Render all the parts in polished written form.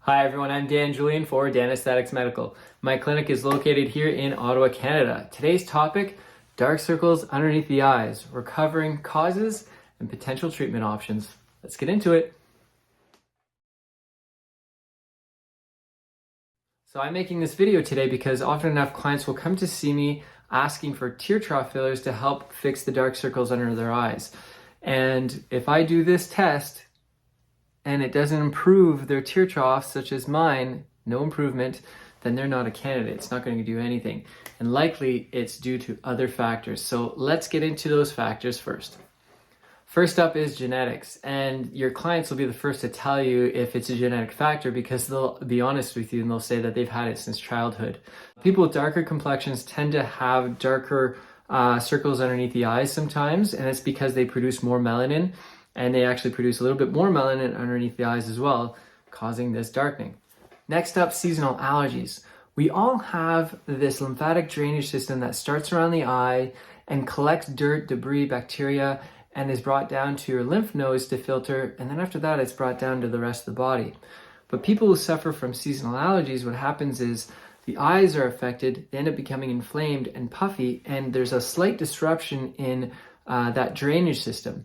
Hi everyone, I'm Dan Julian for Danesthetics Medical. My clinic is located here in Ottawa, Canada. Today's topic, dark circles underneath the eyes. We're covering causes and potential treatment options. Let's get into it. So I'm making this video today because often enough clients will come to see me asking for tear trough fillers to help fix the dark circles under their eyes. And if I do this test, and it doesn't improve their tear troughs, such as mine, no improvement, then they're not a candidate. It's not going to do anything. And likely it's due to other factors. So let's get into those factors first. First up is genetics. And your clients will be the first to tell you if it's a genetic factor because they'll be honest with you and they'll say that they've had it since childhood. People with darker complexions tend to have darker circles underneath the eyes sometimes, and it's because they produce more melanin. And they actually produce a little bit more melanin underneath the eyes as well, causing this darkening. Next up, seasonal allergies. We all have this lymphatic drainage system that starts around the eye and collects dirt, debris, bacteria, and is brought down to your lymph nodes to filter, and then after that it's brought down to the rest of the body. But people who suffer from seasonal allergies, what happens is the eyes are affected, they end up becoming inflamed and puffy, and there's a slight disruption in that drainage system.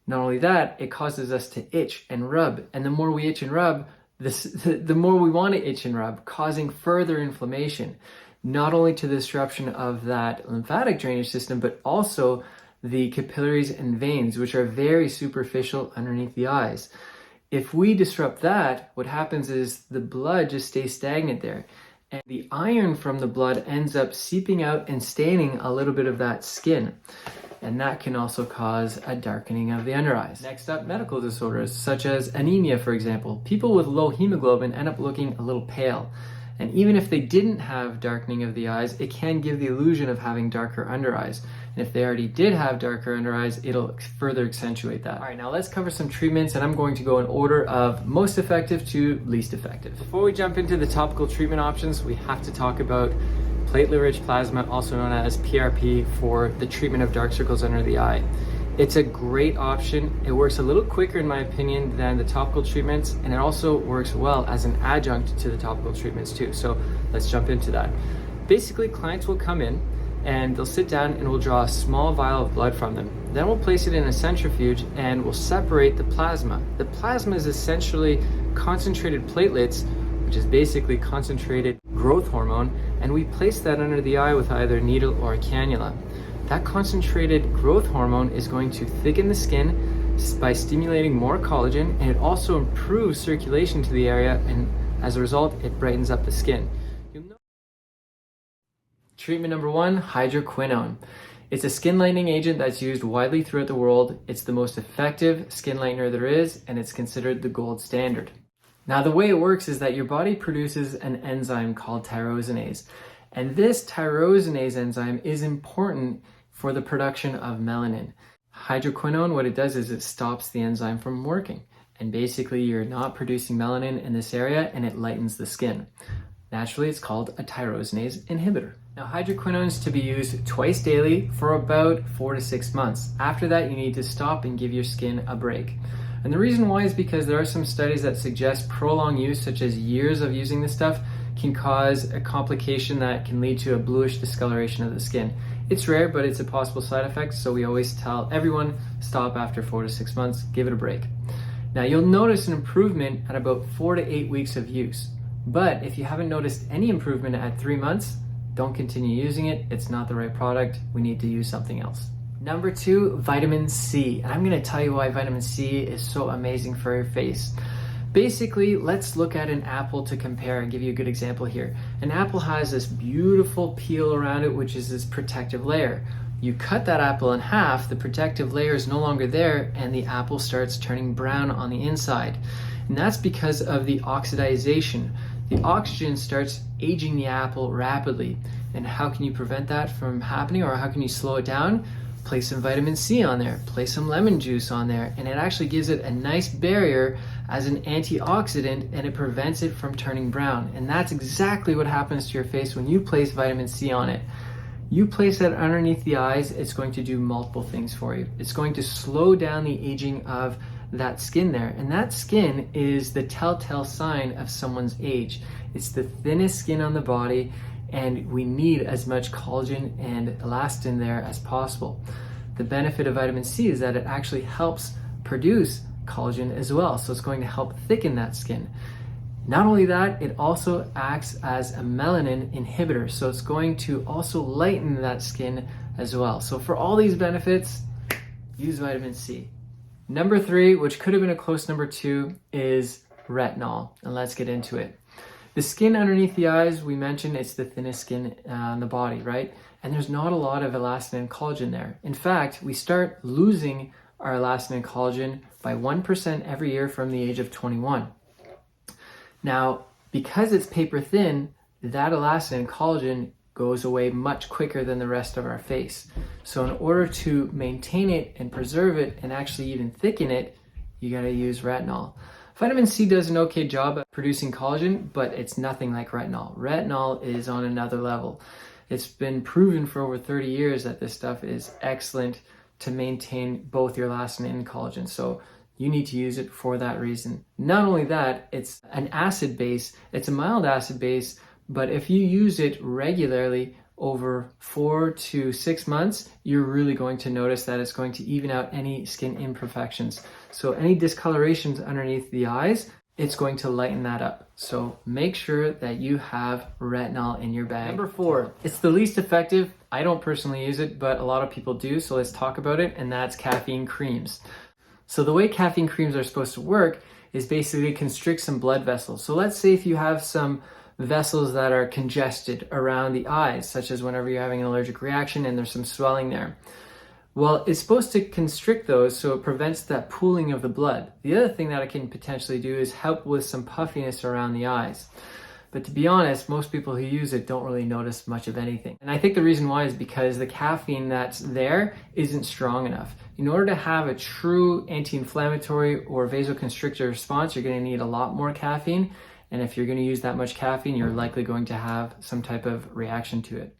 Not only that, it causes us to itch and rub. And the more we itch and rub, the more we want to itch and rub, causing further inflammation, not only to the disruption of that lymphatic drainage system, but also the capillaries and veins, which are very superficial underneath the eyes. If we disrupt that, what happens is the blood just stays stagnant there. And the iron from the blood ends up seeping out and staining a little bit of that skin. And that can also cause a darkening of the under eyes. Next up, medical disorders, such as anemia, for example. People with low hemoglobin end up looking a little pale. And even if they didn't have darkening of the eyes, it can give the illusion of having darker under eyes. And if they already did have darker under eyes, it'll further accentuate that. All right, now let's cover some treatments, and I'm going to go in order of most effective to least effective. Before we jump into the topical treatment options, we have to talk about platelet-rich plasma, also known as PRP, for the treatment of dark circles under the eye. It's a great option. It works a little quicker, in my opinion, than the topical treatments, and it also works well as an adjunct to the topical treatments too. So let's jump into that. Basically, clients will come in and they'll sit down and we'll draw a small vial of blood from them. Then we'll place it in a centrifuge and we'll separate the plasma. The plasma is essentially concentrated platelets, which is basically concentrated growth hormone, and we place that under the eye with either a needle or a cannula. That concentrated growth hormone is going to thicken the skin by stimulating more collagen, and it also improves circulation to the area, and as a result, it brightens up the skin. Treatment number 1, hydroquinone. It's a skin lightening agent that's used widely throughout the world. It's the most effective skin lightener there is, and it's considered the gold standard. Now, the way it works is that your body produces an enzyme called tyrosinase. And this tyrosinase enzyme is important for the production of melanin. Hydroquinone, what it does is it stops the enzyme from working. And basically, you're not producing melanin in this area, and it lightens the skin. Naturally, it's called a tyrosinase inhibitor. Now, hydroquinone is to be used twice daily for about 4 to 6 months. After that, you need to stop and give your skin a break. And the reason why is because there are some studies that suggest prolonged use, such as years of using this stuff, can cause a complication that can lead to a bluish discoloration of the skin. It's rare, but it's a possible side effect, so we always tell everyone, stop after 4 to 6 months, give it a break. Now, you'll notice an improvement at about 4 to 8 weeks of use. But if you haven't noticed any improvement at 3 months, don't continue using it. It's not the right product. We need to use something else. Number 2, vitamin C. And I'm going to tell you why vitamin C is so amazing for your face. Basically, let's look at an apple to compare and give you a good example here. An apple has this beautiful peel around it, which is this protective layer. You cut that apple in half, the protective layer is no longer there, and the apple starts turning brown on the inside. And that's because of the oxidization. The oxygen starts aging the apple rapidly. And how can you prevent that from happening, or how can you slow it down? Place some vitamin C on there, place some lemon juice on there, and it actually gives it a nice barrier as an antioxidant, and it prevents it from turning brown. And that's exactly what happens to your face when you place vitamin C on it. You place that underneath the eyes, it's going to do multiple things for you. It's going to slow down the aging of that skin there. And that skin is the telltale sign of someone's age. It's the thinnest skin on the body, and we need as much collagen and elastin there as possible. The benefit of vitamin C is that it actually helps produce collagen as well, so it's going to help thicken that skin. Not only that, it also acts as a melanin inhibitor, so it's going to also lighten that skin as well. So for all these benefits, use vitamin C. Number 3, which could have been a close number 2, is retinol, and let's get into it. The skin underneath the eyes, we mentioned it's the thinnest skin on the body, right? And there's not a lot of elastin and collagen there. In fact, we start losing our elastin and collagen by 1% every year from the age of 21. Now, because it's paper thin, that elastin and collagen goes away much quicker than the rest of our face. So in order to maintain it and preserve it and actually even thicken it, you gotta use retinol. Vitamin C does an okay job at producing collagen, but it's nothing like retinol. Retinol is on another level. It's been proven for over 30 years that this stuff is excellent to maintain both your elastin and collagen. So you need to use it for that reason. Not only that, it's an acid base. It's a mild acid base, but if you use it regularly over 4 to 6 months, you're really going to notice that it's going to even out any skin imperfections. So any discolorations underneath the eyes, it's going to lighten that up. So make sure that you have retinol in your bag. Number 4, it's the least effective. I don't personally use it, but a lot of people do, so let's talk about it, and that's caffeine creams. So the way caffeine creams are supposed to work is basically constrict some blood vessels. So let's say if you have some vessels that are congested around the eyes, such as whenever you're having an allergic reaction and there's some swelling there. Well, it's supposed to constrict those so it prevents that pooling of the blood. The other thing that it can potentially do is help with some puffiness around the eyes. But to be honest, most people who use it don't really notice much of anything. And I think the reason why is because the caffeine that's there isn't strong enough. In order to have a true anti-inflammatory or vasoconstrictor response, you're going to need a lot more caffeine. And if you're going to use that much caffeine, you're likely going to have some type of reaction to it.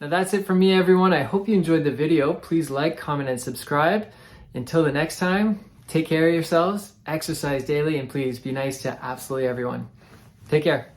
Now that's it from me, everyone. I hope you enjoyed the video. Please like, comment, and subscribe. Until the next time, take care of yourselves, exercise daily, and please be nice to absolutely everyone. Take care.